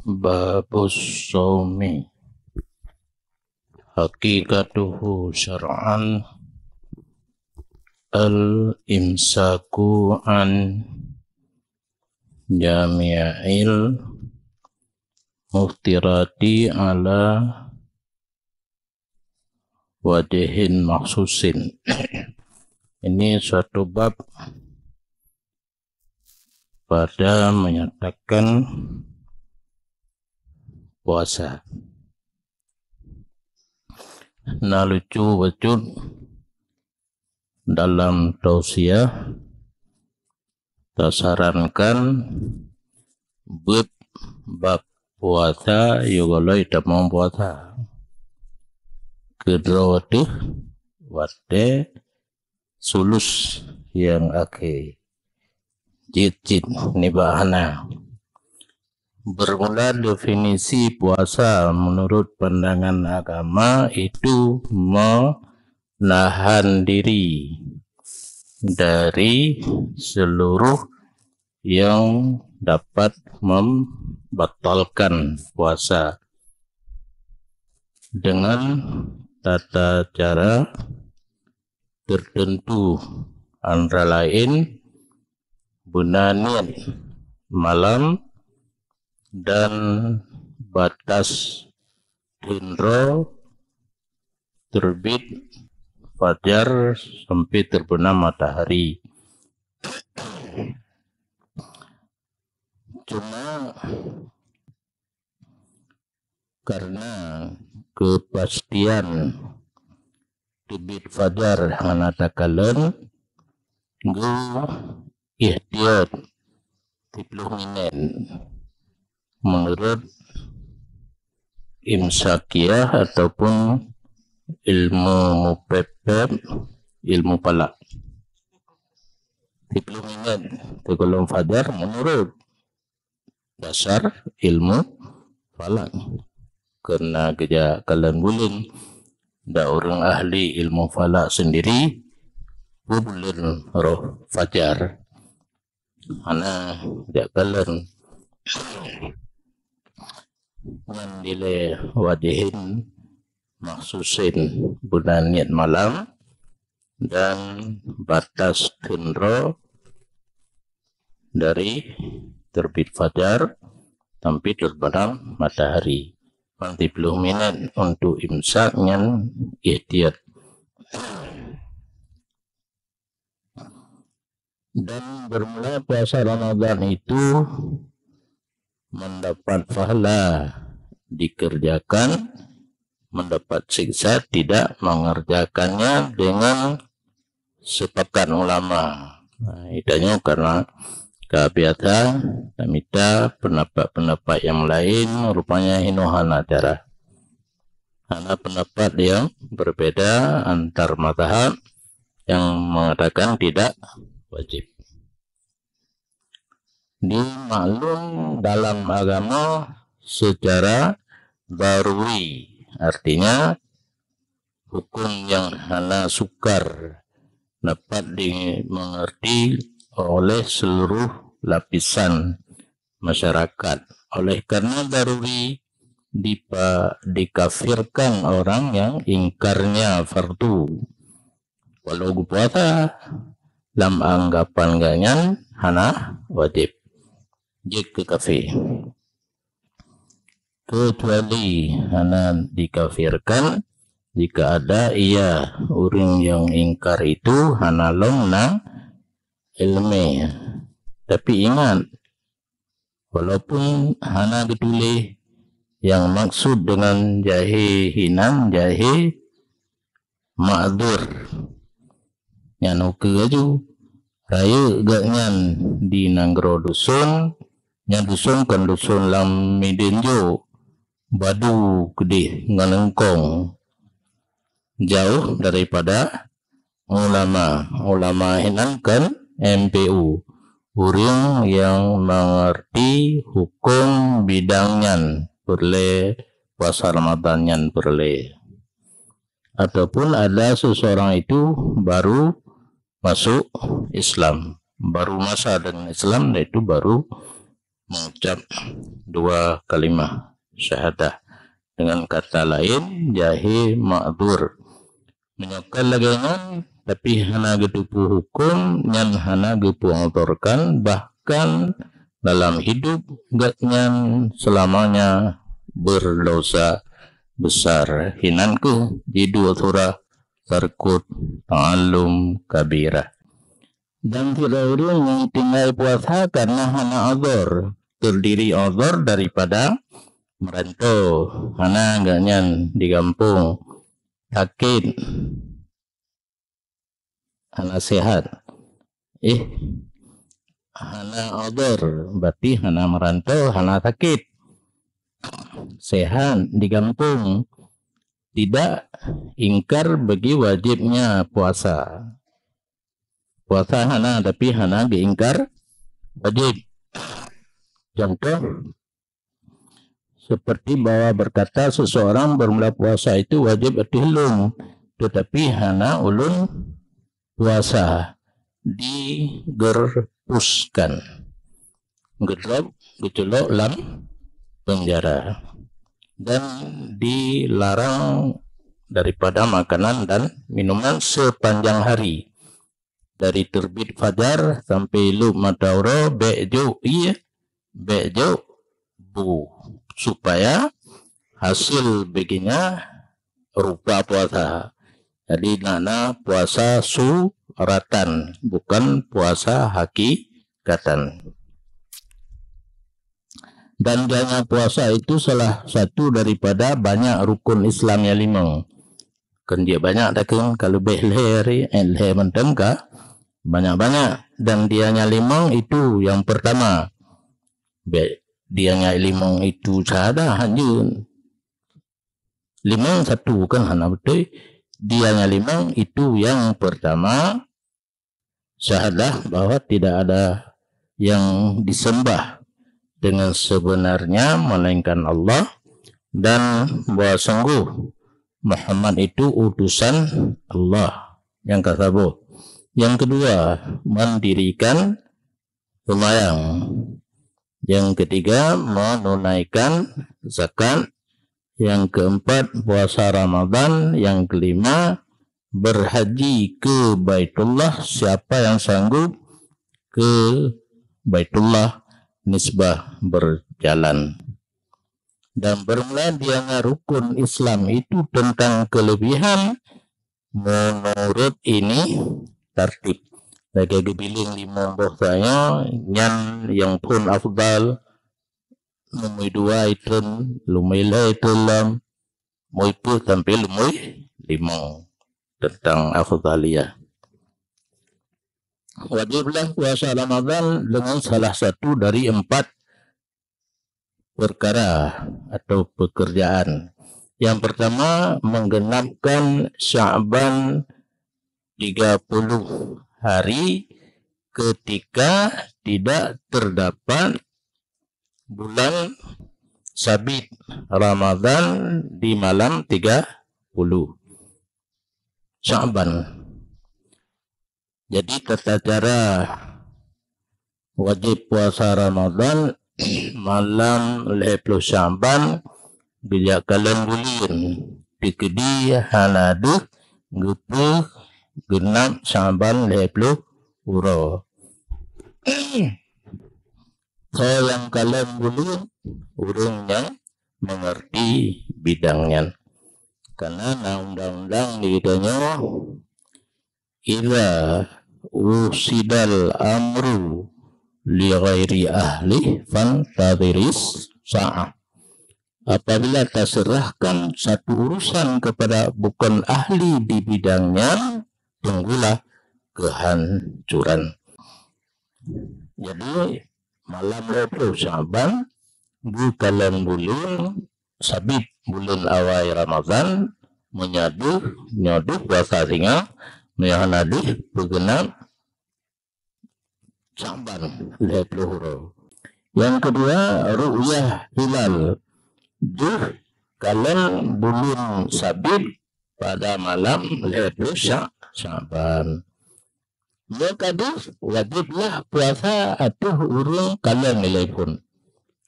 Babus Shaumi Hakikatuhu syar'an al-imsaku an jami'il muftirati ala wajhin maksusin. Ini suatu bab pada menyatakan puasa. Nah, lucu wujud dalam tausiah tersarankan bab puasa yugoloi tamong puasa kedua wate sulus yang akhir jit nibahana. Bermula definisi puasa menurut pandangan agama itu menahan diri dari seluruh yang dapat membatalkan puasa dengan tata cara tertentu, antara lain bunanian malam dan batas tindro terbit fajar sampai terbenam matahari. Cuma karena kepastian terbit fajar hanatakalan go ihtiyat 30 menit menurut imsakiyah ataupun ilmu mupepep, ilmu palak. 30 menit sebelum fajar menurut dasar ilmu falak. Karena kerja kalian bulan da orang ahli ilmu falak sendiri bulan roh fajar. Ana kerja kalian nilai wadihin maksusin bulan niat malam dan batas tindro dari terbit fajar sampai terbenam matahari 30 menit untuk imsak dengan ihtiyat. Dan bermula puasa Ramadan itu mendapat pahala dikerjakan, mendapat siksa tidak mengerjakannya dengan sepakat ulama. Nah, itanya karena kebiasaan minta pendapat-pendapat yang lain rupanya hinuhan acara. Karena pendapat yang berbeda antar mazhab yang mengatakan tidak wajib. Dimaklum dalam agama secara daruri, artinya hukum yang hana sukar dapat dimengerti oleh seluruh lapisan masyarakat. Oleh karena daruri dikafirkan orang yang ingkarnya fardu. Walau puasa dalam anggapan ganyan hana wajib. Jika kafir kecuali hana dikafirkan jika ada ia orang yang ingkar itu hana long na ilmi. Tapi ingat, walaupun hana getulih yang maksud dengan jahe hinam jahe ma'dur yang uke aju raya gaknyan di nanggro dusun yang dusun kan dusun lam midinjo badu gede nganengkong jauh daripada ulama hinan kan MPU orang yang mengerti hukum bidangnya boleh puasa Ramadan boleh. Ataupun ada seseorang itu baru masuk Islam, baru masa dengan Islam, yaitu baru mengucap 2 kalimat syahadah. Dengan kata lain, jahe ma'dzur. Menyokal lagangan, tapi hana getupu hukum, nyan hana gepu ngotorkan, bahkan dalam hidup gak nyan selamanya berdosa besar. Hinanku jidu surah sarkut ta'allum kabirah. Dan tidak yang tinggal puasa karena hana azor, terdiri azor daripada merantau, hana gak nyan di kampung, sakit, hana sehat. Hana azor berarti hana merantau, hana sakit, sehat di kampung, tidak ingkar bagi wajibnya puasa. Puasa hana tapi hana diingkar wajib. Contoh seperti bahwa berkata seseorang bermula puasa itu wajib atihulung, tetapi hana ulun puasa digerpuskan, gedrop gecelok lam penjara, dan dilarang daripada makanan dan minuman sepanjang hari dari terbit fajar sampai lu matauro bejo bu, supaya hasil baginya rupa puasa. Jadi nana puasa suratan, bukan puasa hakikatan. Dan jangan puasa itu salah satu daripada banyak rukun Islam yang 5. Kan dia banyak dah kan, kalau leher menteng kah banyak-banyak, dan dianya 5 itu yang pertama. Dianya 5 itu syahadah hanya 5 satu kan hana betul. Dianya 5 itu yang pertama, syahadah bahwa tidak ada yang disembah dengan sebenarnya melainkan Allah, dan bahwa sungguh Muhammad itu utusan Allah yang kasabo. Yang kedua, mendirikan sembahyang. Yang ketiga, menunaikan zakat. Yang keempat, puasa Ramadan. Yang kelima, berhaji ke Baitullah. Siapa yang sanggup ke Baitullah nisbah berjalan. Dan bermula dia rukun Islam itu tentang kelebihan menurut ini tertib. Bagi gebiling 5 bahasanya nyan yang pun afdal lumui 2 itu lumui lah itu lam mui pun sampai lumui 5 tentang afdaliyah. Wajiblah puasa Ramadan dengan salah satu dari 4 perkara atau pekerjaan. Yang pertama, menggenapkan Sya'ban 30 hari ketika tidak terdapat bulan sabit Ramadan di malam 30 Sya'ban. Jadi tata cara wajib puasa Ramadan malam 30 Sya'ban bila kalian bulan dikedi haladu gupu genap Sya'ban 30 uro. Saya yang kalian bulan urung yang mengerti bidangnya, karena undang-undang ditanya ila usidal amru li ghairi ahli fantadhiris sa'ah. Apabila terserahkan satu urusan kepada bukan ahli di bidangnya, tunggulah kehancuran. Jadi malam 20 Sya'ban bukan bulan sabit bulan awal Ramadan menyaduh puasa singa menyaduh bergenap Sya'ban 20. Yang kedua, ru'yah hilal kalian bulan sabit pada malam 20 Sya'ban. maka wajiblah puasa atuh urung kalian nilai pun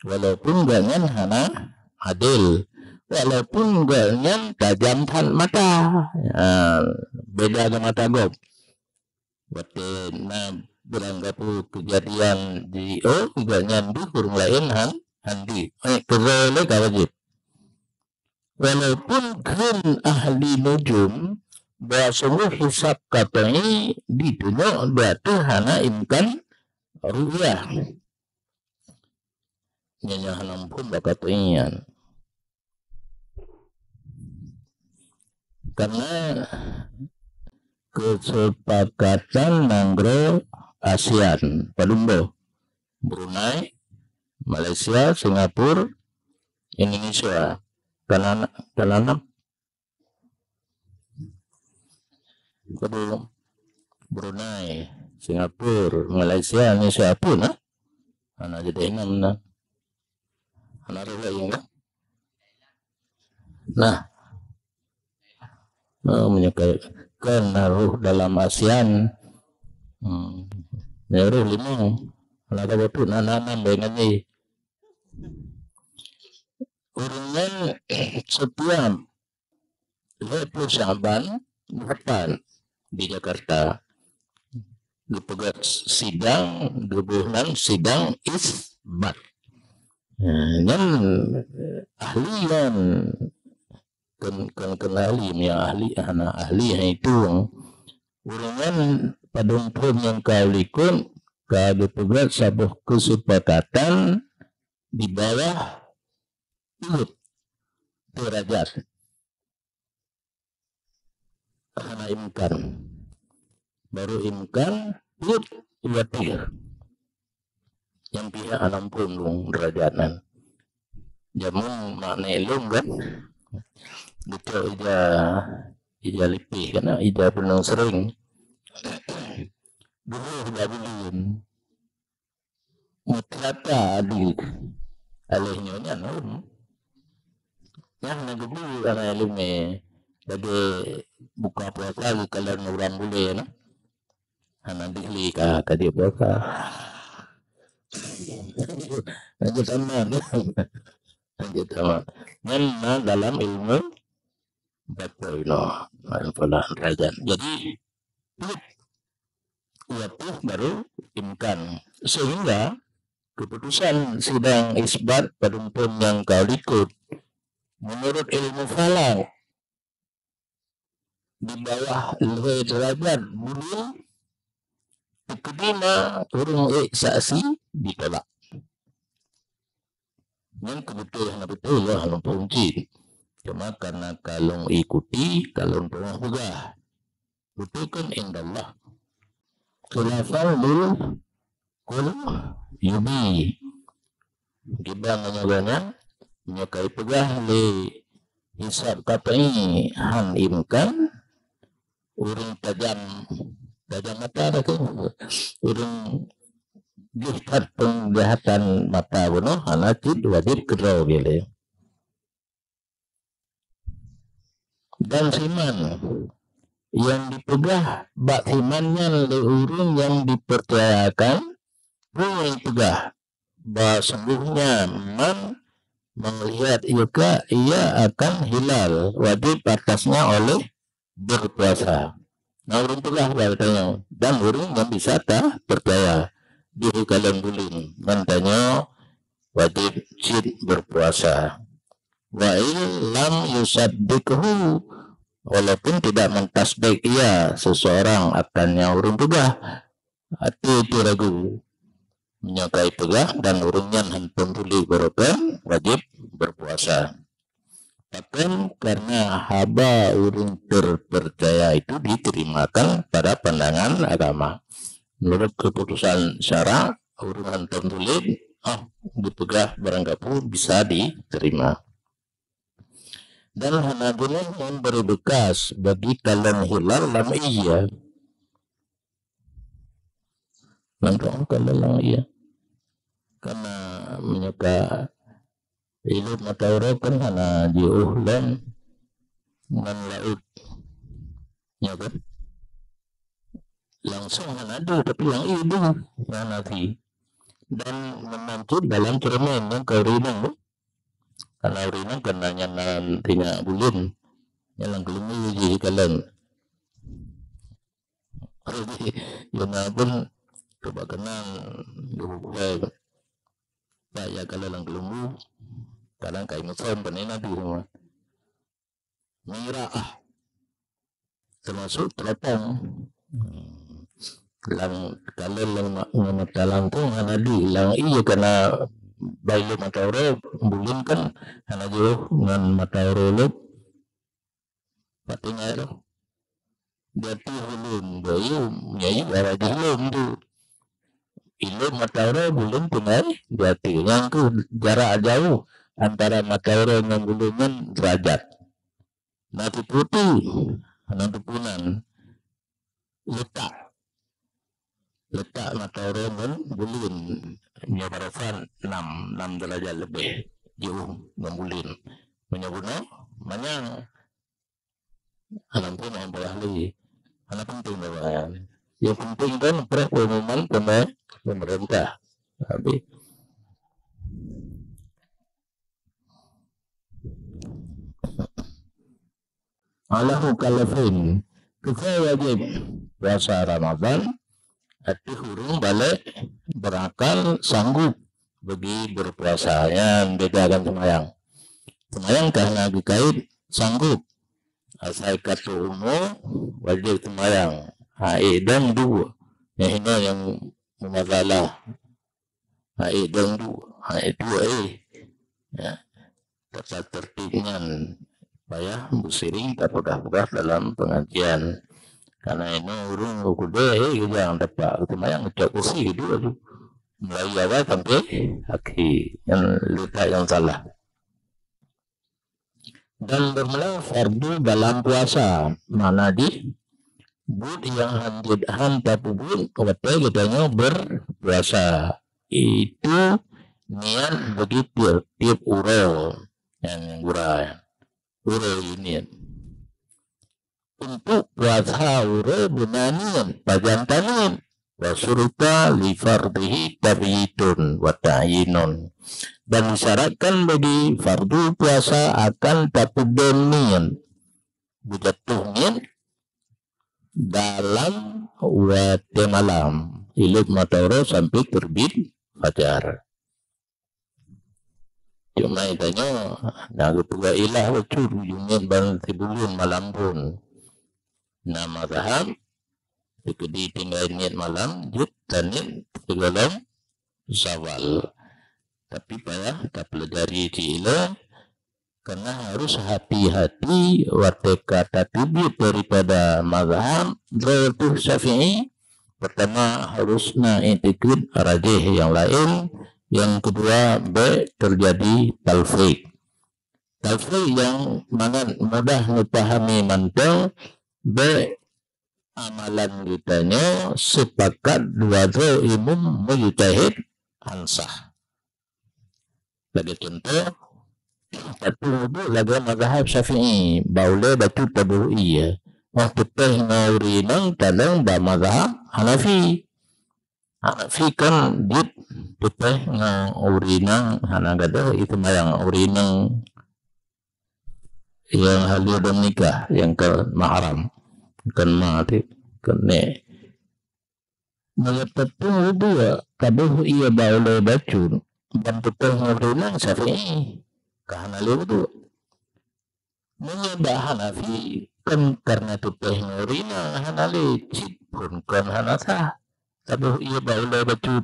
walaupun ganyan hana adil walaupun ganyan tajam tan mata beda dengan mata gob waktu beranggap kejadian di ganyan di urung lain handi kerole wajib walaupun kan ahli nujum bahwa hisab katanya ditunjuk berarti hana imkan rupiah nyanyi hanam pun bakat inyan karena kesepakatan nanggro ASEAN Palumbo Brunei Malaysia Singapura Indonesia kalanap kedua Brunei Singapura Malaysia Indonesia pun anak jadi enam anak lagi nah menyebabkan naruh dalam ASEAN naruh 5 anak waktu nanam dengan ini urungan setiap 20 Syaban depan di Jakarta dipegat sidang gebuhan sidang isbat yang ahli yang kenali yang ahli anak ahli itu urungan padumpun yang kaulikun kalau dipegat sabuh kesepakatan di bawah derajat karena imkan baru imkan watir yang pihak 60 derajatan jamun makna ilung kan gitu ija lipih karena ija penang sering dulu udah bilin mutlaka adik alihnya yang nagebu karena ilumnya jadi buka puasa kalian orang boleh na nanti li tadi puasa lanjut sama mana dalam ilmu bapoino alfalah derajat jadi waktu baru imkan sehingga keputusan sidang isbat padumpun yang kau ikut menurut ilmu falak di bawah lebih derajat belum kedina urung saksi ditolak yang kebetulan betul ya halung punci cuma karena kalau ikuti kalau pernah juga betul kan indallah khilafan dulu kul yubi kita menyebutnya menyakai pegah di hisab katanya han imkan urung tajam mata ada tu urung lihat penglihatan mata bunuh anakid wajib kerau gile dan siman yang dipegah bak simannya le urung yang dipercayakan pun pegah bah sungguhnya man melihat ia akan hilal wajib atasnya oleh berpuasa. Nah urung pegah bertanya dan urung yang bisa tak percaya diri kalian bulim nantinya wajib cid berpuasa. Wa lam yusaddiqhu walaupun tidak mentasbih ia seseorang akannya urung pegah hati itu ragu menyakai pegah dan urungnya hanpun tuli berokan wajib berpuasa. Bahkan karena haba urung terpercaya itu diterimakan pada pandangan agama. Menurut keputusan syara urungan tertulis dipegah barangkali bisa diterima. Dan hanagunan yang berbekas bagi kalian hilal lama iya. Langsung kalian iya. Karena menyuka hidup mata orang kan hana diuhlan dan laut ya kan langsung Hanadu tapi yang itu Hanafi dan menantu dalam cermin yang kau rinang karena rinang kena nyanan tina bulun yang kelima jadi kalian jadi yana pun coba kenal ya kalau lang kelumbu kadang kayak musuh penena di rumah merah termasuk telepon lang kalau lang matalang tuh hanadi lang iya karena bayi matauro bulun kan hana jauh dengan matauro lu patingnya jati hulun bayi nyai bara hulun tuh ilmu matauro bulun tunai jati yang tuh jarak jauh antara matauro dengan bulungan derajat nanti putih nanti punan letak matauro dengan bulun nya barasan 6 derajat lebih jauh dengan bulun menyebutnya banyak alam pun yang boleh anak penting bahwa yang penting kan pengumuman pemerintah tapi alahu kalafin kita wajib puasa Ramadan hati hurung balik berakal sanggup bagi berpuasa yang bedakan semayang karena dikait sanggup asal kata umum wajib semayang dan dua ini yang masalah dan dua dua ya tetap tertibnya supaya musiring tak pedah-pedah dalam pengajian karena ini urung kude yang dapat semayang ngecek kursi dua tu mulai awal sampai akhir yang letak yang salah dan bermula fardu dalam puasa mana di bud yang hantar bud kata katanya berpuasa itu niat begitu tiap uro yang uro ini untuk puasa uro bunanian pajantanin wasuruta li fardihi tabiyitun wa ta'yinun dan disyaratkan bagi fardu puasa akan tapudonian bujatuhnya dalam waktu malam iluk matoro sampai terbit fajar cuma itanya nagu tuga ilah wacur yungin bang tibulun malam pun nama saham di tinggal niat malam jut dan dalam zawal tapi payah tak pelajari cila karena harus hati-hati waktu kata tibit daripada mazhab Dzul Syafi'i pertama harusnya intikid rajih yang lain yang kedua B terjadi talfiq yang mana mudah dipahami mantel B amalan kitanya sepakat dua imam mujtahid ansah lagi contoh batu wudu laga mazhab Syafi'i baule batu tabu'iyah waktu teh ngaurinang tadang ba mazhab Hanafi kan dit teh ngaurinang hanagada itu yang urinang yang halil dan nikah yang ke mahram kan mati kan ne batu wudu tabu'iyah baule batu dan teh ngaurinang Syafi'i karena itu menyebab Hanafi kan karena itu teknorina Hanali pun kan Hanasa tapi ia baula batu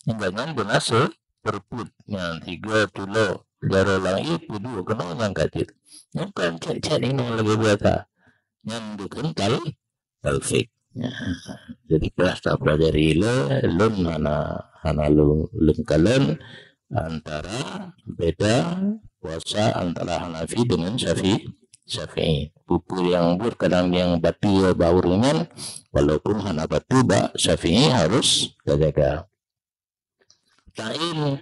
jangan benasa perput yang 3 tulo jaro lang itu dua kena yang kacir yang kan cek ini lagi biasa yang bukan talfik jadi kelas tak pelajari lun hana lun kalian antara beda puasa antara Hanafi dengan Syafi'i. Pupul yang kadang yang batu bau ringan, walaupun Hana batu Syafi'i harus jaga. Ta'in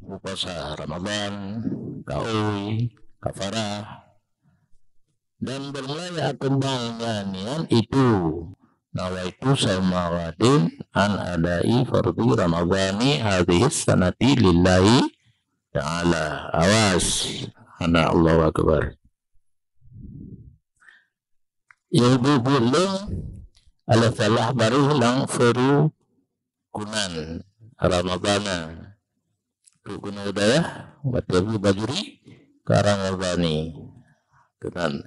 puasa Ramadan, kaui, kafarah, dan bermula kembangnya itu nawaitu sama wadin an adai fardhi ramadhani hadis sanati lillahi ta'ala. Awas, anak Allahu Akbar. Ibu boleh ala salah baru lang feru kunan Ramadana rukun udaya watabu bajuri karamabani kunan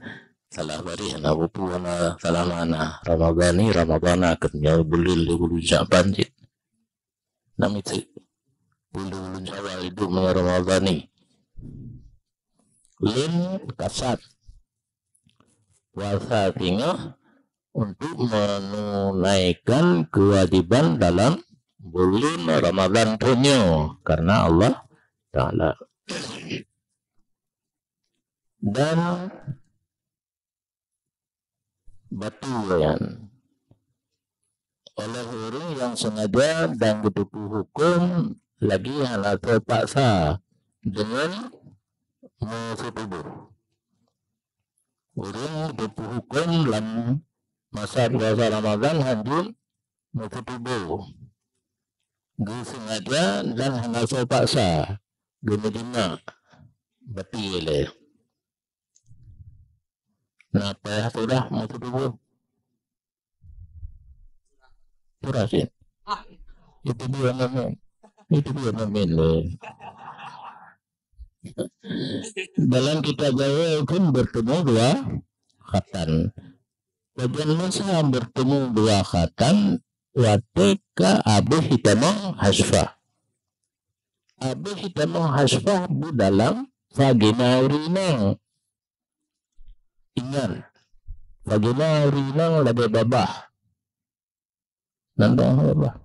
salah bari na bupu na salamana Ramadana kenya bulil bulu jabanjit namiti bulu jawa hidup mga Ramadani lin kasat puasa tinggal untuk menunaikan kewajiban dalam bulan Ramadan punya karena Allah Ta'ala. Dan batuan oleh orang yang sengaja dan bertubuh hukum lagi hanya terpaksa dengan musuh tubuh. Orang berhukum dalam masa puasa Ramadan hanjur musuh tubuh. Sengaja dan hanya terpaksa. Guna betul. Kenapa sudah musuh tubuh? Turasin. Itu dia namin. Dalam kitab Jawa pun bertemu dua khatan. Bagian masa bertemu dua khatan wateka abu hitamong hasfah. Abu hitamong hasfah bu dalam vagina urinang. Ingat, vagina urinang lagi babah. Nandang babah.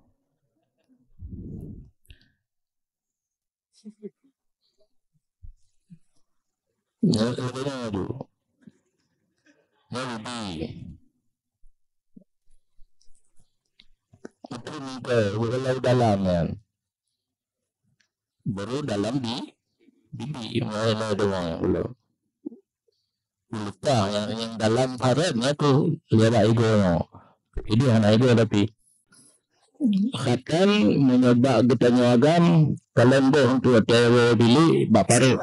Itu kalau dalamnya baru dalam di mulai doang belum lupa yang dalam paretnya tuh lihat ego jadi anak ego tapi khatan mencoba kita nyagam kalian boh untuk tewe bili baparu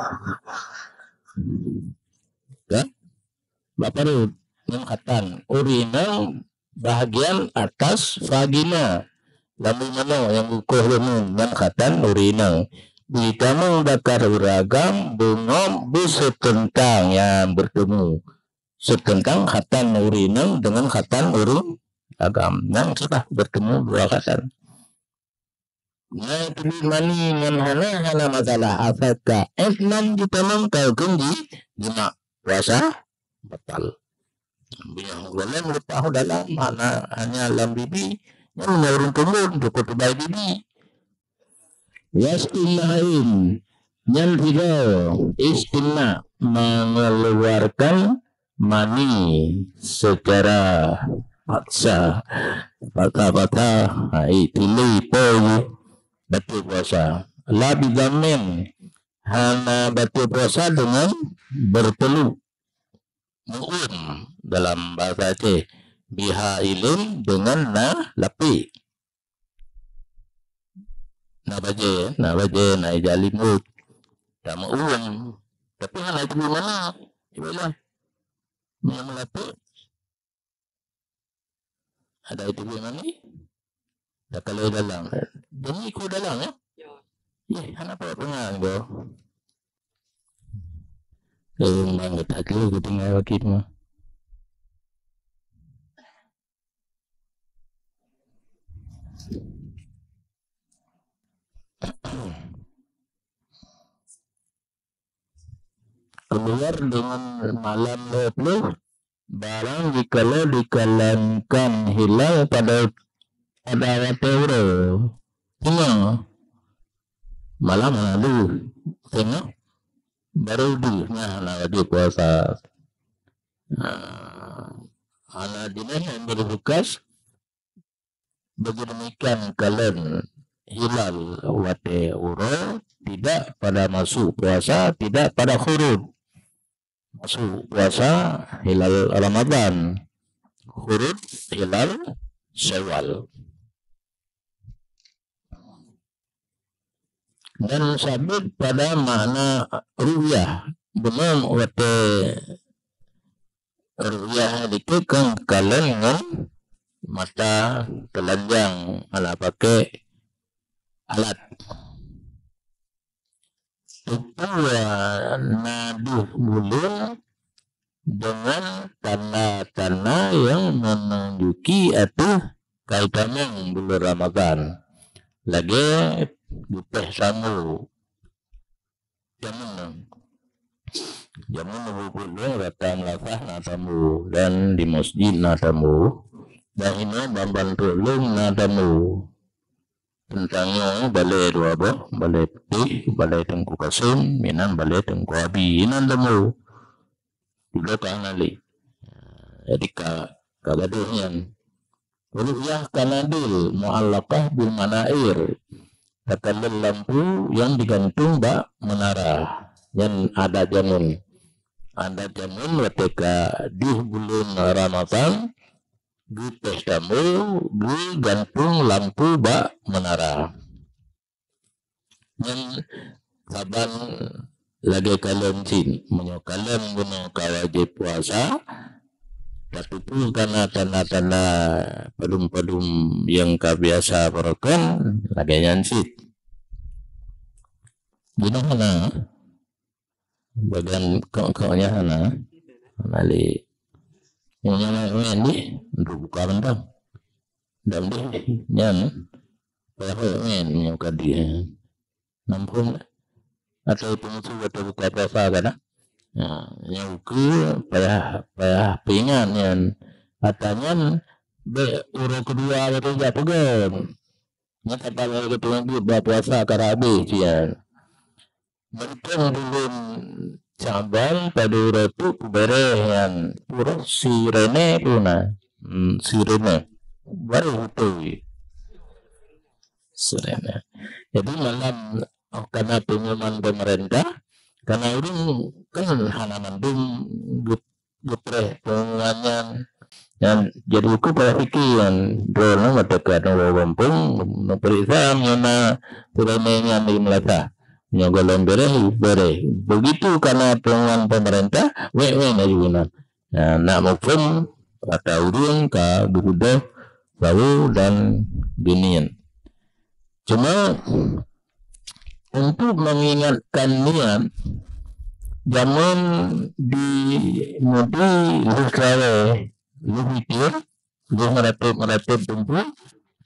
kan baparu yang khatan urinal bahagian atas vagina lalu mana yang ukur lemun yang khatan urinal jika mendakar beragam bungom bersetentang yang bertemu setentang khatan urinal dengan khatan urin agam yang sudah bertemu dua khatan. Nah itu mani hana masalah afaka enam kita mengkau kunci guna puasa batal. Boleh lupa dalam hanya dalam bibi yang menurun turun cukup baik bibi. Yastimain yang tidak istimna mengeluarkan mani secara paksa patah itu lipo betul puasa lebih jamin hanya betul puasa dengan bertelu mu'un dalam bahasa Aceh biha ilim dengan lapi na baje na ijalimut tak mu'un tapi hanya itu mana ibadah yang lapi ada itu mana dah kalau dalam demi ku dalam ya anak apa pengang go memang tak kira ku tinggal wakil mah keluar dengan malam 20 barang jikalau dikalankan hilal pada watero tengok malam lalu tengok baru nah di puasa ala dinan yang berbukas beginikan kalian hilal watero tidak pada masuk puasa tidak pada khurud masuk puasa hilal Ramadan khurud hilal Syawal. Dan sabit pada makna ru'yah. Belum wate ru'yah itu kan kalian dengan mata telanjang ala pakai alat. Itu naduh bulan dengan tanda-tanda yang menunjuki atau kaitannya bulan Ramadan. Lagi bupeh samu jamun bulan datang lafah natamu dan di masjid natamu dan ini bamban tulung natamu tentangnya balai dua bah balai putih balai tengku kasim minan balai tengku abi inan tamu tidak kanali jadi kagaduhnya ru'yah kanadil mu'allaqah bil manair kata lampu yang digantung bak menara yang ada jamun ketika di bulan Ramadan di pestamu digantung lampu bak menara yang saban lagi kalian sin menyokalan guna kawajib puasa tapi itu karena tanda-tanda padum-padum yang kebiasa perken lagi nyansit gimana bagian kau-kaunya sana mali yang nyala ini untuk buka bentang dan dia nyan pada men menyuka dia nampung atau pengusul atau buka apa kan yang ke payah pingan yang katanya urut kedua atau tiga pegang nyata pada ketua puasa karabi cian mereka belum cabang pada urut bere yang pura si Rene puna si Rene baru itu si Rene jadi malam karena pengumuman pemerintah karena itu kan halaman dum butre pengulangan dan jadi aku pada pikiran drone matakan wampung periksa mana turunnya di Melaka nyogolong bere begitu karena pengumuman pemerintah na juga nak maupun kata urung ka bukudah bau dan binian cuma untuk mengingatkan niat zaman di mudi lusawe luhikir lu meratip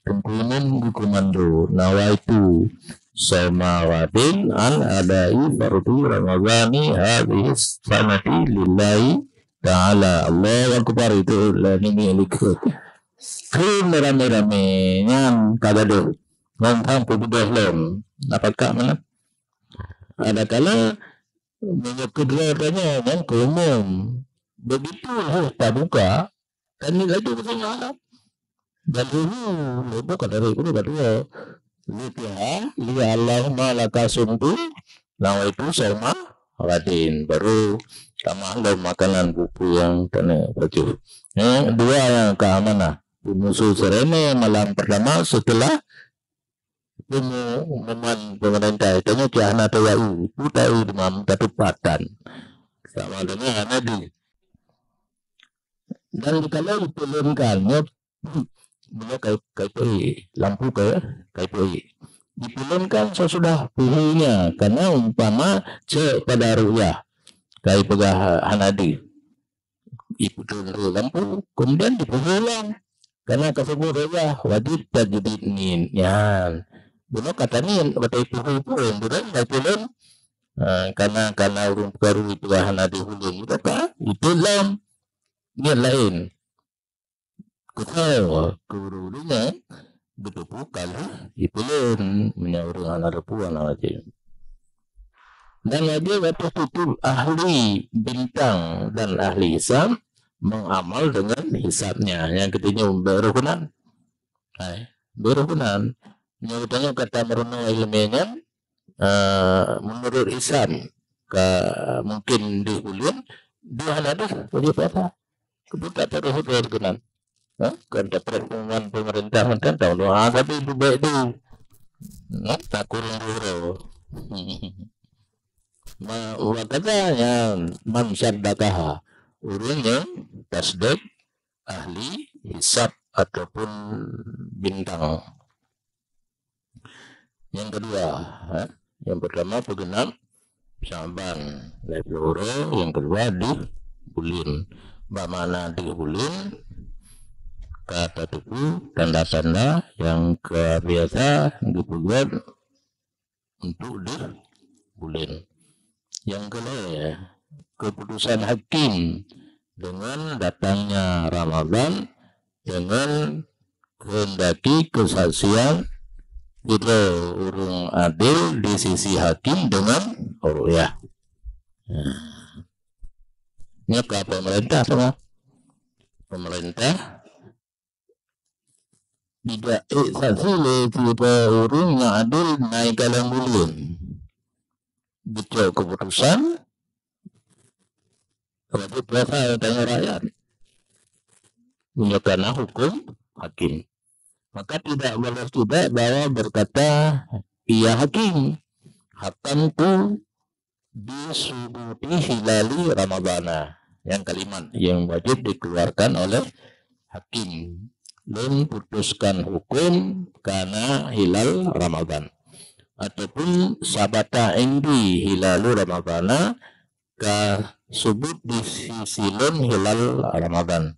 tempunan di komando nawa itu samawadin an adai fardu ramadhani hadis sanati lillahi ta'ala Allah akbar itu ini likut krim rame-rame nyan kagado ngantang pubudah lem apakah mana ada kala menyekudratanya yang umum begitu tak buka kan ini lagi bersama dan dulu bukan dari itu kedua lihat Allahumma lakasumtu nama itu sama Radin baru tambah makanan buku yang kena baju yang dua yang keamanan musuh serene malam pertama setelah pengumuman pemerintah itu kiana tahu tahu demam ketupatan sama dengan Nabi dan kalau diturunkannya beliau kayak lampu kayak dipilihkan sesudah puhunya karena umpama pada ru'yah kayak pegah Hanadi diputul lampu kemudian dipulang karena kesebut ru'yah wajib tajdidin ya buno katanya kata itu yang bukan pilih karena urung baru itu Hanadi hulung itu kan itu lam ini lain kita kerudunya betul dipilih menyuruh anak puan aja dan lagi waktu itu ahli bintang dan ahli hisab mengamal dengan hisabnya yang ketiga berukunan menurutnya kata merenung ilmiahnya menurut hisab mungkin di hulun dia ada wajib apa kebuka terus berukunan Kan dapat pengumuman pemerintah kan tahu tapi itu baik itu tak kurang dulu. Makanya man syadakaha orang yang tasdik ahli hisab ataupun bintang. Yang kedua, yang pertama pegenap Syaban loro, yang kedua di bulan. Bagaimana di bulan? Kata tuku tanda-tanda yang biasa dibuat untuk di bulan. Yang kedua, keputusan hakim dengan datangnya Ramadan dengan kehendaki kesaksian itu urung adil di sisi hakim dengan ru'yah. Ini ke pemerintah sama pemerintah tidak saksi kita urung yang adil naik kalang bulan. Betul keputusan wajib puasa tanya rakyat menyokana hukum hakim. Maka tidak boleh tidak bahwa berkata iya hakim hakamtu disubuti hilali Ramadana. Yang kalimat yang wajib dikeluarkan oleh hakim dan putuskan hukum karena hilal Ramadan ataupun sabata indi hilalu Ramadana ka subut di sisilun hilal Ramadan.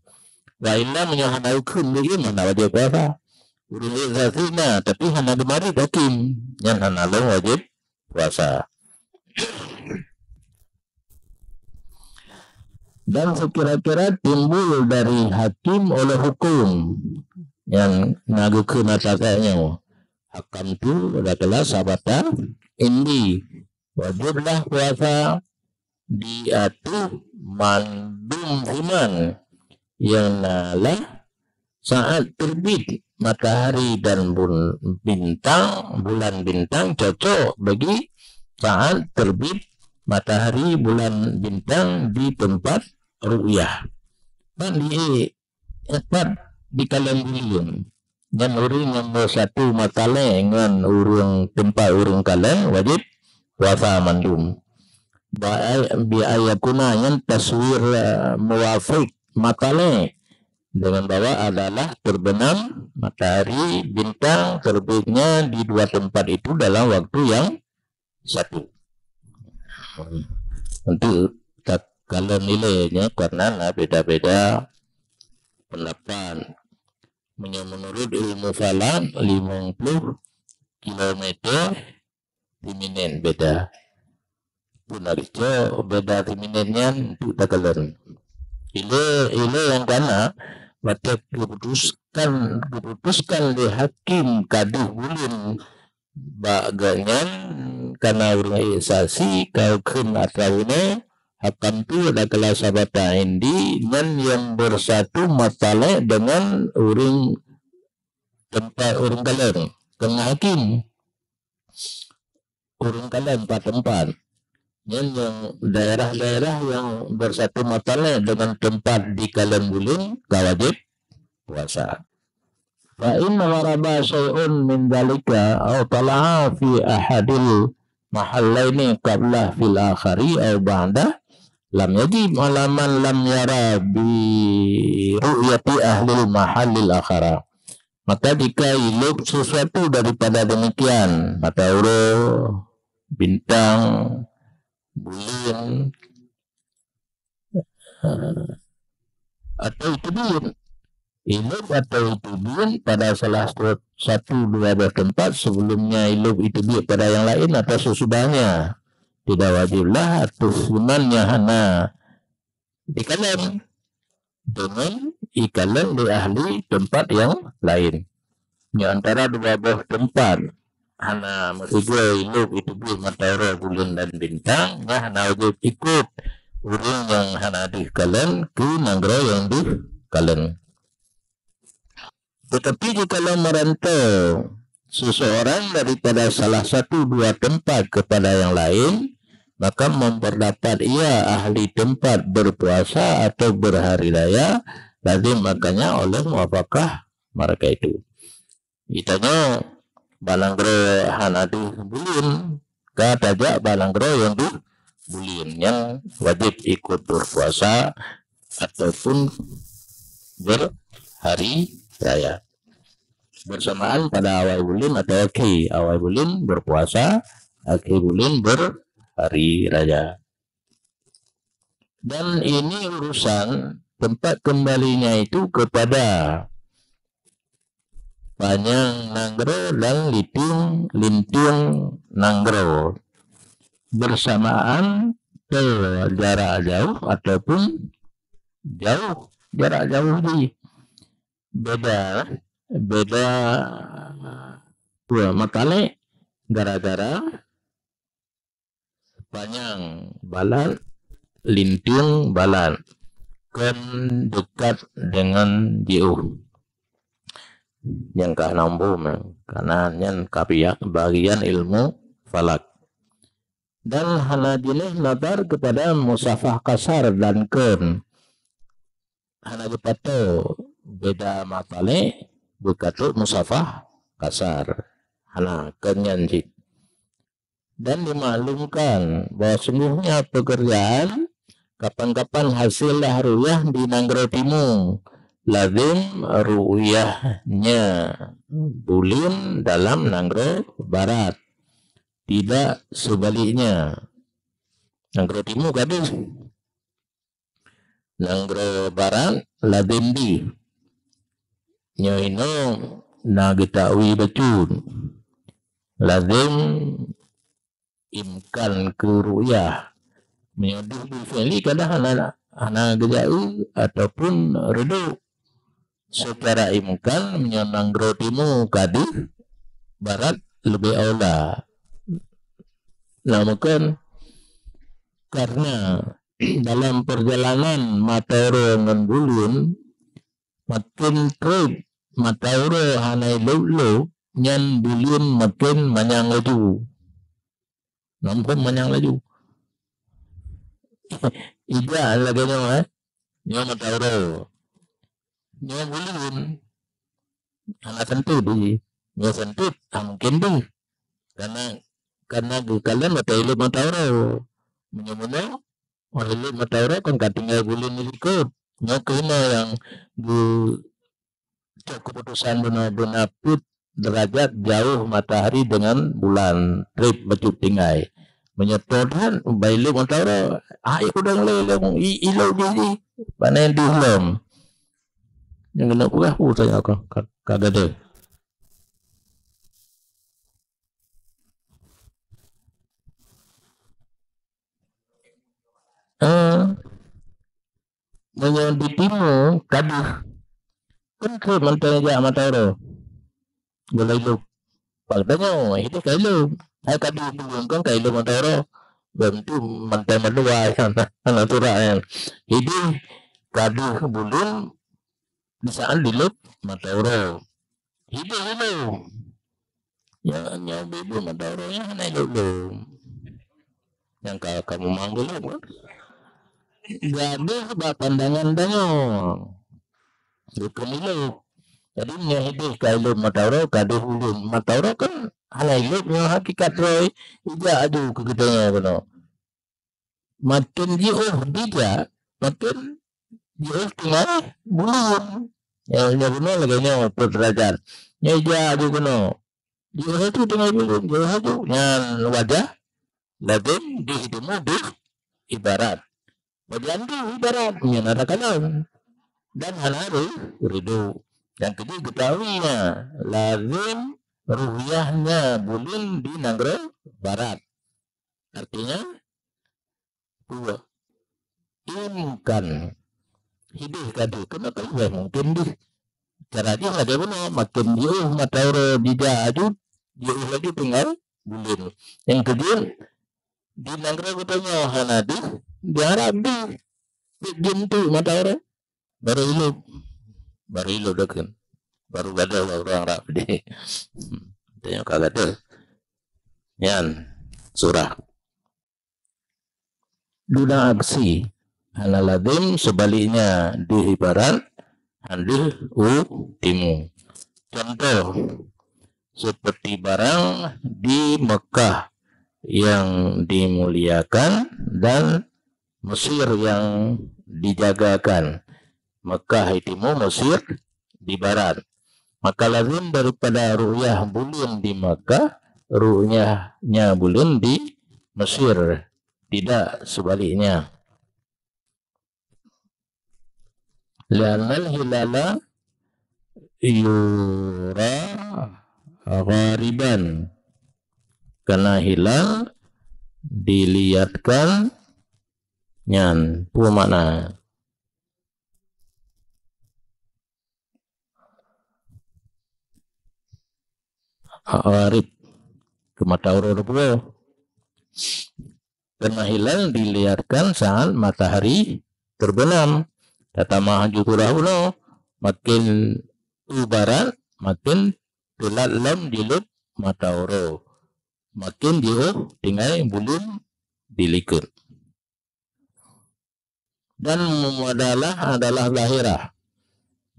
Wa illa menyahana hukum bagaimana wajib puasa? Urung izazina tapi hana gemari hakim yang hana lo wajib puasa. Dan sekira-kira timbul dari hakim oleh hukum yang nagukeun atasnya. Hakam itu adalah sabata indi wajiblah puasa diatur mandum iman yang nalah saat terbit matahari dan bulan bintang cocok bagi saat terbit matahari bulan bintang di tempat ru'yah. Dan di kalang bulan dan orang nombor satu matale dengan urung tempat urung kalang wajib puasa mandum. Biayakuna yang taswir muwafiq matale dengan bahwa adalah terbenam matahari bintang terbitnya di dua tempat itu dalam waktu yang satu. Untuk kalau nilainya karena beda-beda pendapat. Menurut ilmu falak 50 km timinen beda. Punarjo beda timinennya untuk takalan. Ile yang karena maka diputuskan di hakim kadih bulan baganyan karena organisasi kau kena atau ini hakam itu adalah sabata indi dan yang bersatu masalah dengan orang tempat orang kalian kena hakim orang kalian tempat yang daerah-daerah yang bersatu masalah dengan tempat di kalian bulan wajib puasa. Fa inna waraba syai'un min dalika aw tala'a fi ahadil mahallaini qabla fil akhari aw ba'da lam yajib alaman lam yara bi ru'yati ahlil mahallil akhara. Maka jika hidup sesuatu daripada demikian matahari bintang bulan atau itu bulan hidup atau itu bulan pada salah satu dua tempat sebelumnya hidup itu bulan pada yang lain atau sesudahnya tidak wajiblah atau sunannya hana dikalan dengan ikalan di ahli tempat yang lain di antara dua buah tempat hana maksudnya hidup itu bulan matahari bulan dan bintang ya hana wajib ikut orang yang hana dikalan ke negara yang dikalan. Tetapi jika merantau seseorang daripada salah satu dua tempat kepada yang lain, maka memperdapat ia ahli tempat berpuasa atau berhari raya lazim makanya oleh muafakah mereka itu. Itanya balanggro hanadu bulin kataja balanggro yang bulin yang wajib ikut berpuasa ataupun berhari raya bersamaan pada awal bulan atau awal bulan berpuasa, akhir bulan berhari raya. Dan ini urusan tempat kembalinya itu kepada Panjang Nanggro dan Lintung Nanggro bersamaan ke jarak jauh ataupun jarak jauh di beda dua matale gara-gara panjang balan lintung balan kan dekat dengan jauh yang kah nampu karena yang kapiak bagian ilmu falak dan hana jenis nabar kepada musafah kasar dan ken hana bepato beda matale berkatu musafah kasar hana kenyanjik dan dimaklumkan bahwa sungguhnya pekerjaan kapan-kapan hasil ru'yah di Nanggro Timur lazim ru'yahnya bulan dalam Nanggro Barat tidak sebaliknya. Nanggro Timur kadang Nanggro Barat lazim di nyoino nagitawi bacun lazim imkan ke ru'yah menyuduh bifeli kadang anak gejau ataupun redu secara imkan menyenanggro timu kadir barat lebih aula namun karena dalam perjalanan matoro dengan bulun makin trip matoro hanai lulu nyan bulun makin manyang laju nampak manyang laju ida lagi nyo matoro nyo bulun anak sentut nyo sentut mungkin deh karena kalian matailu matoro menyemuno matailu matoro kan katinggal bulun ikut nyo kena yang keputusan benar-benar put derajat jauh matahari dengan bulan trip baju tinggai menyetodan bailu matahari ayo kudang lelong ilau jadi panen di hulam yang kena pula saya kagak deh menyendi timu kaduh kan ke mentanya matahari boleh pagdanyo itu kailo ay kadu bulong kan kailo matoro bentu mantai madua natural itu kadu bulong di saan dilup matoro itu ya nyabibu matoro ya naik dulu yang kamu manggil apa gaduh ba pandangan danyo bukan itu jadi nyahidih kailo matoro kadu bulong matoro kan alai yang hakikat roy ija adu kegedanya kono makin jauh dia makin jauh tengah bulun ya benar lagi derajat nya ija adu kono jauh itu tengah bulun jauh itu yang wajah lazim di hidupmu di ibarat wajah itu ibarat yang ada kanan dan hanaru ridho yang kedua ketahuinya lazim ru'yahnya bulan di Nanggro Barat artinya dua imkan hidup kadu kenapa mungkin di caranya lagi benar makin jauh matahari bija aju jauh lagi tinggal bulan yang kedua di Nanggro katanya hanadi diharap di jentu matahari baru ilu dekan baru ada orang Arab di tanya kagak tuh yan surah duna aksi halaladin sebaliknya di ibarat andil timu. Contoh seperti barang di Mekah yang dimuliakan dan Mesir yang dijagakan. Mekah di timur, Mesir di barat. Maka lazim daripada ru'yah bulan di Mekah, ru'yahnya bulan di Mesir, tidak sebaliknya. Li'annal hilala yura ghariban, karena hilal dilihatkan nyan, pu makna gharib ke mata orang pulau. Karena hilal dilihatkan saat matahari terbenam. Kata mahajudurah uno, makin barat makin telat lam diluk mata orang, makin jauh tinggal bulan dilikut. Dan adalah lahirah.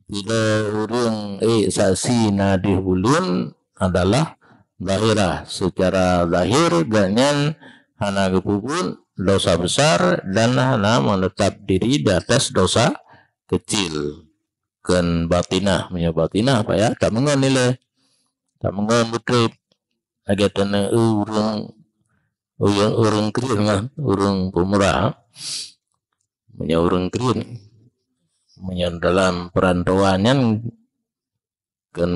Bila urung saksi nadih bulan adalah lahirah. Secara lahir ganyan hana kepupun dosa besar dan hana menetap diri di atas dosa kecil. Kan batinah, punya batinah apa ya? Tak mengon nilai, tak mengon betrip. Agak tanah urung kering kan, urung pemurah. Punya urung kering, punya dalam perantauan kan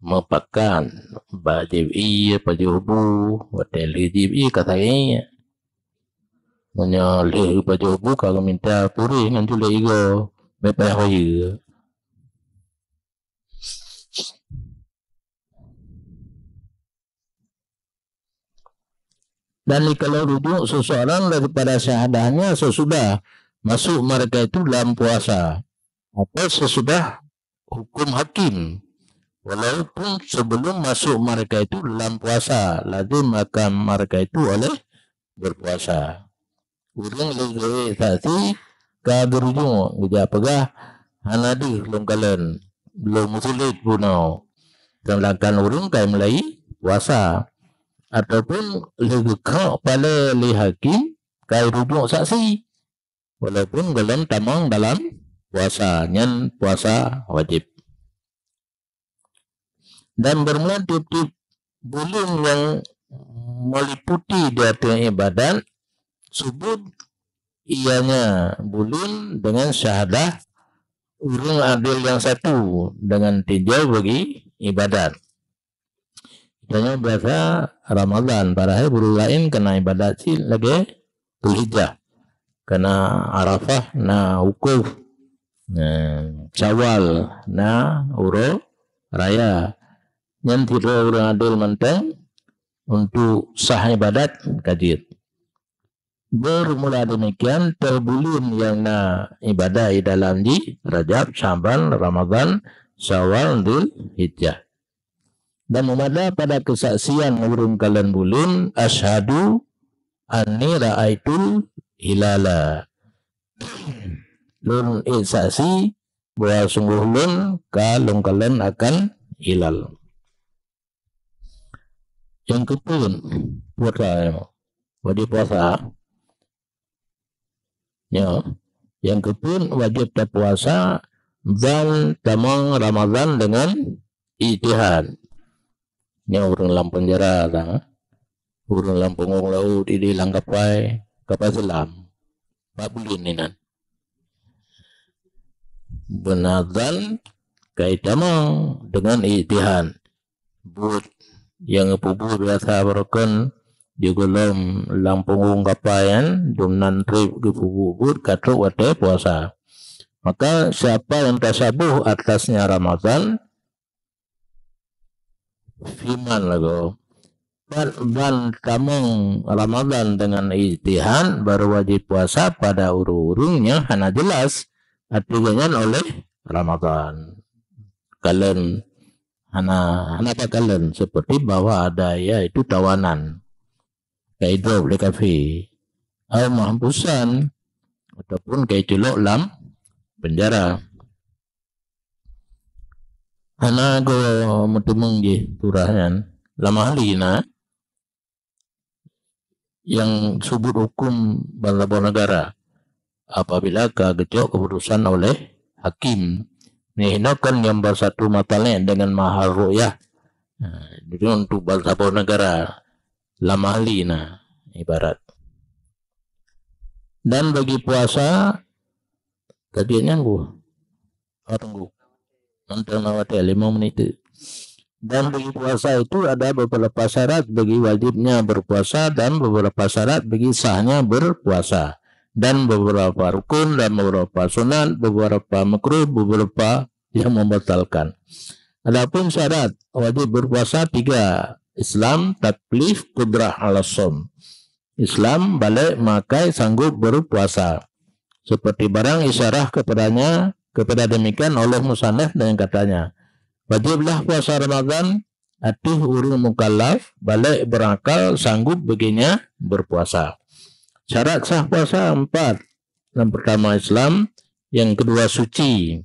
mepakan baju bu, hotel jibi katanya. Punya leh baju bu kalau minta puri ngan jule igo. Bepah hoye. Dan kalau rujuk seseorang daripada syahadahnya sesudah masuk mereka itu dalam puasa atau sesudah hukum hakim, walaupun sebelum masuk mereka itu dalam puasa, lazim akan mereka itu oleh berpuasa. Urang lebih saksi kagerujuk uja pegah hanadi longkalan belum sulit punau sedangkan urung kai mulai puasa ataupun legekak pada li hakim kai rujuk saksi walaupun dalam tamang dalam puasa nyan puasa wajib. Dan bermula tiap-tiap bulan yang meliputi daripada ibadat sebut ianya bulan dengan syahadah urung adil yang satu dengan tinjau bagi ibadat. Contohnya biasa Ramadan, padahal bulan lain kena ibadat si lagi Dzulhijjah, kena Arafah na wukuf, Syawal na uro raya. Yang tidak urung adil mentang untuk sah ibadat kajit. Bermula demikian terbulan yang na ibadah dalam di Rajab, Syaban, Ramadan, Syawal, Dzulhijjah. Dan memada pada kesaksian urung kalan bulan asyhadu anni ra'aitul hilala. Lun saksi bahwa sungguh lun kalung kalan akan hilal. Yang kepun puasa, wajib puasa. Ya, yang kepun wajib puasa dan tamang Ramadan dengan ijtihad. Nya urang lampung penjara lah, urang lampung laut di langkapai kapal selam. 4 bulan ni nan. Benadan kai tamang dengan ijtihad. Buat yang pupu biasa berken di golom lampung kapayan dumnan trip ke pupu katruk wate puasa. Maka siapa yang tasabuh atasnya Ramadan firman lagu ban tamang Ramadan dengan ijtihad baru wajib puasa pada urung-urungnya hana jelas artinya oleh Ramadan. Kalian hana kalian seperti bahwa ada yaitu tawanan kayak drop di kafe atau mahampusan ataupun kayak celok lam penjara. Ana go mutemung je turahan lama hari na yang subut hukum balabor negara apabila kagejok keputusan oleh hakim kan yang bersatu matanya dengan mahal ru'yah. Jadi untuk balabor negara lama hari na ibarat. Dan bagi puasa tadinya tunggu nonton awatnya 5 menit. Dan bagi puasa itu ada beberapa syarat bagi wajibnya berpuasa dan beberapa syarat bagi sahnya berpuasa, dan beberapa rukun dan beberapa sunat, beberapa makruh, beberapa yang membatalkan. Adapun syarat wajib berpuasa 3: Islam, taklif, qudrah ala shaum. Islam balik makai sanggup berpuasa, seperti barang isyarah kepada demikian oleh musannaf dengan katanya, wajiblah puasa Ramadan atih urung mukallaf balik berakal sanggup baginya berpuasa. Syarat sah puasa 4. Yang pertama Islam, yang kedua suci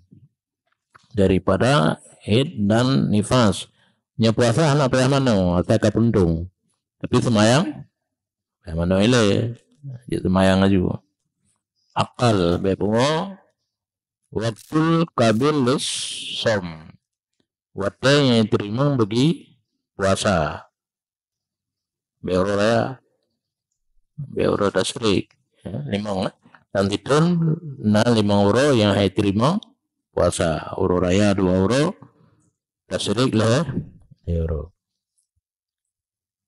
daripada haid dan nifas. Nya puasa anak payah mano atau kapuntung. Tapi semayang payah mano ile. Jadi semayang aja. Akal bepungo waktul kabil lis som. Waktu yang diterima bagi puasa. Beuro tasrik. Limang. Dan itu na 5 euro yang saya terima puasa. Euro raya 2 euro. Tasrik lah euro.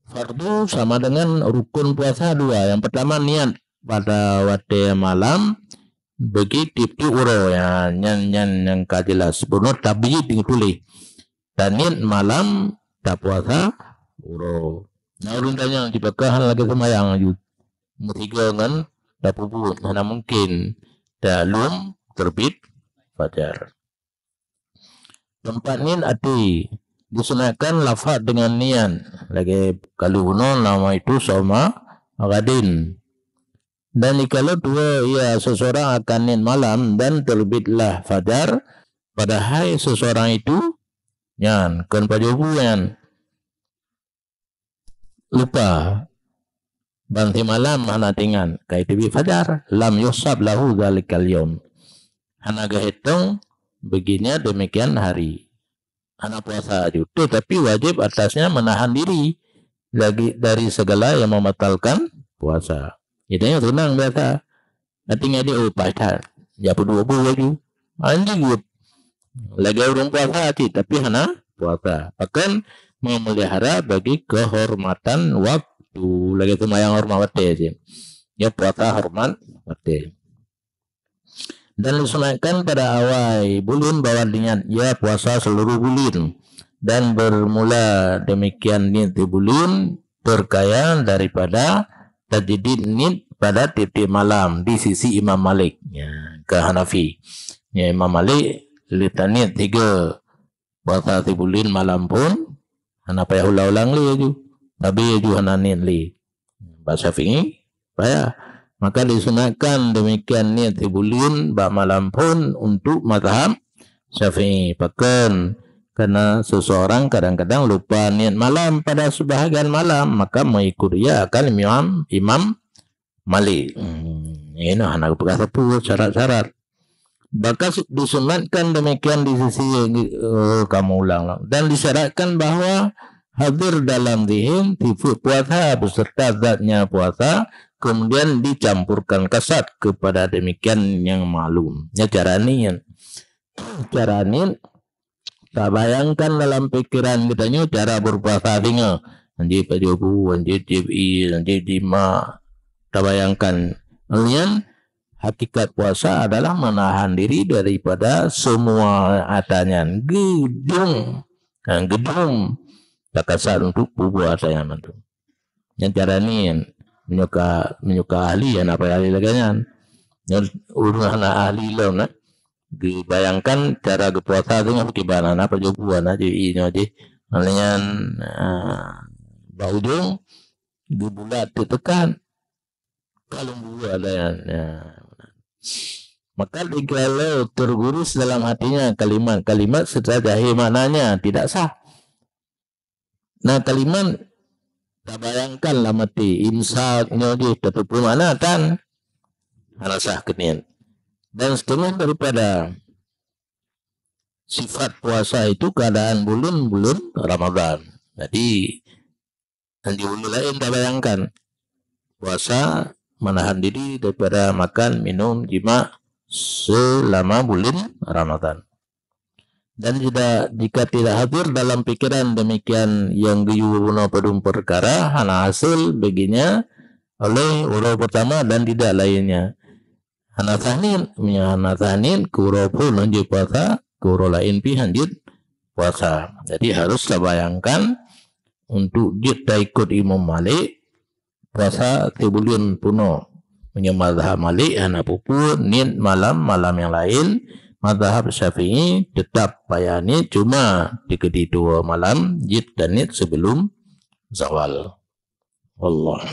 Fardu sama dengan rukun puasa 2. Yang pertama niat pada waktu malam bagi tiap euro ya yang kajelas. Benar tabi ditulis. Dan niat malam tak puasa uro. Nah urutnya dibakar lagi semayang aja. Mutiga kan tak puput. Mana mungkin dalam terbit fajar. Tempat niat ati disunahkan lafaz dengan niat. Lagi kalau nama itu sama agadin. Dan kalau seseorang akan niat malam dan terbitlah fajar pada hari seseorang itu yan kan pajobuan lupa banti malam hana tingan kai tibi fajar lam yusab lahu zalikal yaum hana gahitung begini demikian hari hana puasa juga tapi wajib atasnya menahan diri lagi dari segala yang membatalkan puasa. Idanya tenang biasa nanti ngadi pacar ya berdua baju anjing good lagi orang puasa tapi hana puasa akan memelihara bagi kehormatan waktu lagi semayang hormat waktu ya puasa hormat waktu. Dan disunahkan pada awal bulan bawa niat ya puasa seluruh bulan dan bermula demikian niat di bulan terkaya daripada tajdid niat pada titik malam di sisi Imam Malik ya, ke Hanafi ya, Imam Malik litaniat 3 puasa di bulan malam pun hana payah ulang li tapi ju hana niat li bahasa Syafi'i payah. Maka disunahkan demikian niat di bulan bak malam pun untuk mazhab Syafi'i. Pakan karena seseorang kadang-kadang lupa niat malam pada sebahagian malam maka mengikut dia akan Imam Malik. Ini hana perkara syarat-syarat. Bahkan disunatkan demikian di sisi kamu ulang dan disyaratkan bahwa hadir dalam zihin tifut puasa beserta zatnya puasa kemudian dicampurkan kasat kepada demikian yang malum ya cara ni tak bayangkan dalam pikiran kitanya cara berpuasa tinggal anjir pajobu anjir jibi anjir jima tak bayangkan kemudian hakikat puasa adalah menahan diri daripada semua atanyan gedung tak kasar untuk puasa yang itu. Yang cara ni menyuka ahli yang apa ahli lagi yang urusan ahli lo nak dibayangkan cara berpuasa dengan bagaimana apa jawaban aja ini aja dengan baudung dibulat ditekan kalau buat ada yang Maka kalau tergurus dalam hatinya kalimat-kalimat serta jahil maknanya tidak sah. Nah kalimat tak bayangkanlah mati imsaknya dia tetap mana kan hana sah kenian. Dan setengah daripada sifat puasa itu keadaan bulan Ramadan. Jadi di bulan lain tak bayangkan puasa menahan diri daripada makan, minum, jima selama bulan Ramadan. Dan jika tidak hadir dalam pikiran demikian yang guna pedum perkara hana hasil baginya oleh urau pertama dan tidak lainnya. Hana tahnin kuro pun lanjut puasa, kuro lain pi lanjut puasa. Jadi haruslah bayangkan untuk kita ikut Imam Malik puasa tibulian puno menyembah Malik hana pupur nit malam yang lain. Mazhab Syafi'i tetap bayani cuma di kedua malam jid dan nit sebelum zawal. Wallah.